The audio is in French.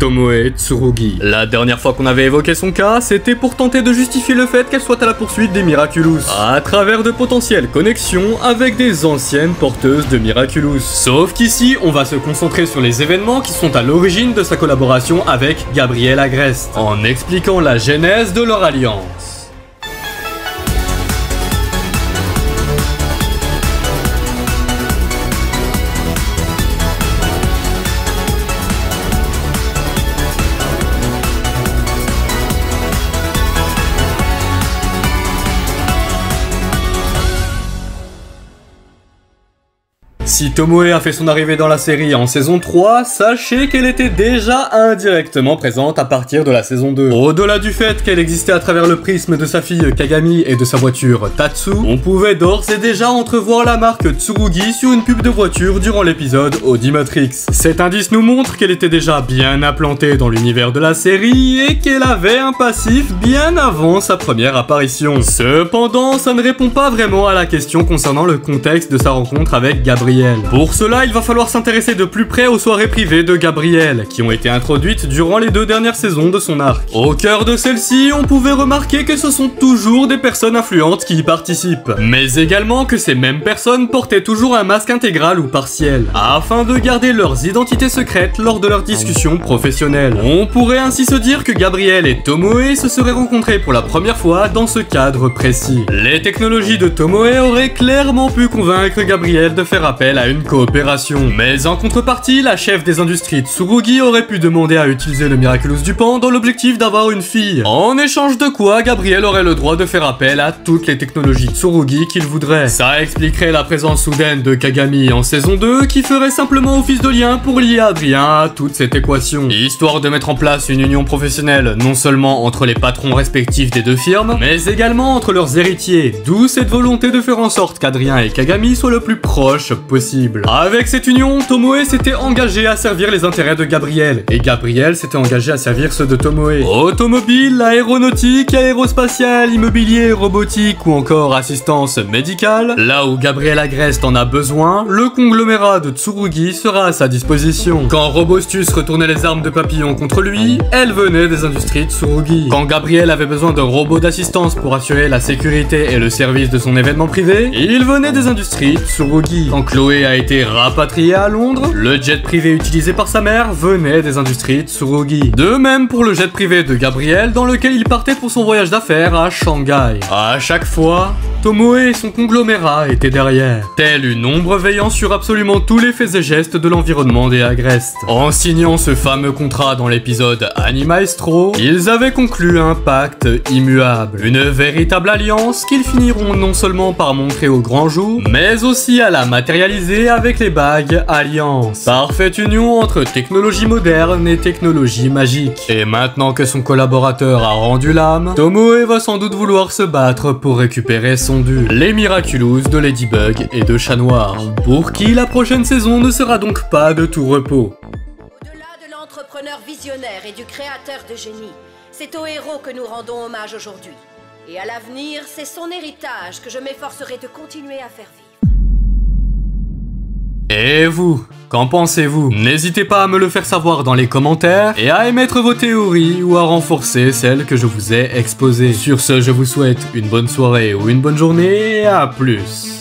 Tomoe Tsurugi. La dernière fois qu'on avait évoqué son cas, c'était pour tenter de justifier le fait qu'elle soit à la poursuite des Miraculous, à travers de potentielles connexions avec des anciennes porteuses de Miraculous. Sauf qu'ici, on va se concentrer sur les événements qui sont à l'origine de sa collaboration avec Gabriel Agreste, en expliquant la genèse de leur alliance. Si Tomoe a fait son arrivée dans la série en saison 3, sachez qu'elle était déjà indirectement présente à partir de la saison 2. Au-delà du fait qu'elle existait à travers le prisme de sa fille Kagami et de sa voiture Tatsu, on pouvait d'ores et déjà entrevoir la marque Tsurugi sur une pub de voiture durant l'épisode Audimatrix. Cet indice nous montre qu'elle était déjà bien implantée dans l'univers de la série et qu'elle avait un passif bien avant sa première apparition. Cependant, ça ne répond pas vraiment à la question concernant le contexte de sa rencontre avec Gabriel. Pour cela, il va falloir s'intéresser de plus près aux soirées privées de Gabriel, qui ont été introduites durant les 2 dernières saisons de son arc. Au cœur de celle-ci, on pouvait remarquer que ce sont toujours des personnes influentes qui y participent, mais également que ces mêmes personnes portaient toujours un masque intégral ou partiel, afin de garder leurs identités secrètes lors de leurs discussions professionnelles. On pourrait ainsi se dire que Gabriel et Tomoe se seraient rencontrés pour la première fois dans ce cadre précis. Les technologies de Tomoe auraient clairement pu convaincre Gabriel de faire appel à une coopération. Mais en contrepartie, la chef des industries Tsurugi aurait pu demander à utiliser le Miraculous du Pan dans l'objectif d'avoir une fille. En échange de quoi, Gabriel aurait le droit de faire appel à toutes les technologies Tsurugi qu'il voudrait. Ça expliquerait la présence soudaine de Kagami en saison 2 qui ferait simplement office de lien pour lier Adrien à toute cette équation. Histoire de mettre en place une union professionnelle non seulement entre les patrons respectifs des deux firmes, mais également entre leurs héritiers. D'où cette volonté de faire en sorte qu'Adrien et Kagami soient le plus proches possible. Avec cette union, Tomoe s'était engagé à servir les intérêts de Gabriel, et Gabriel s'était engagé à servir ceux de Tomoe. Automobile, aéronautique, aérospatiale, immobilier, robotique ou encore assistance médicale, là où Gabriel Agreste en a besoin, le conglomérat de Tsurugi sera à sa disposition. Quand Robostus retournait les armes de Papillon contre lui, elle venait des industries Tsurugi. Quand Gabriel avait besoin de robots d'assistance pour assurer la sécurité et le service de son événement privé, il venait des industries Tsurugi. Quand Chloé a été rapatrié à Londres, le jet privé utilisé par sa mère venait des industries Tsurugi. De même pour le jet privé de Gabriel dans lequel il partait pour son voyage d'affaires à Shanghai. À chaque fois, Tomoe et son conglomérat étaient derrière, telle une ombre veillant sur absolument tous les faits et gestes de l'environnement des Agreste. En signant ce fameux contrat dans l'épisode Animaestro, ils avaient conclu un pacte immuable, une véritable alliance qu'ils finiront non seulement par montrer au grand jour, mais aussi à la matérialiser avec les bagues Alliance. Parfaite union entre technologie moderne et technologie magique. Et maintenant que son collaborateur a rendu l'âme, Tomoe va sans doute vouloir se battre pour récupérer son dû. Les Miraculous de Ladybug et de Chat Noir, pour qui la prochaine saison ne sera donc pas de tout repos. Au-delà de l'entrepreneur visionnaire et du créateur de génie, c'est au héros que nous rendons hommage aujourd'hui. Et à l'avenir, c'est son héritage que je m'efforcerai de continuer à faire vivre. Et vous, qu'en pensez-vous? N'hésitez pas à me le faire savoir dans les commentaires et à émettre vos théories ou à renforcer celles que je vous ai exposées. Sur ce, je vous souhaite une bonne soirée ou une bonne journée et à plus.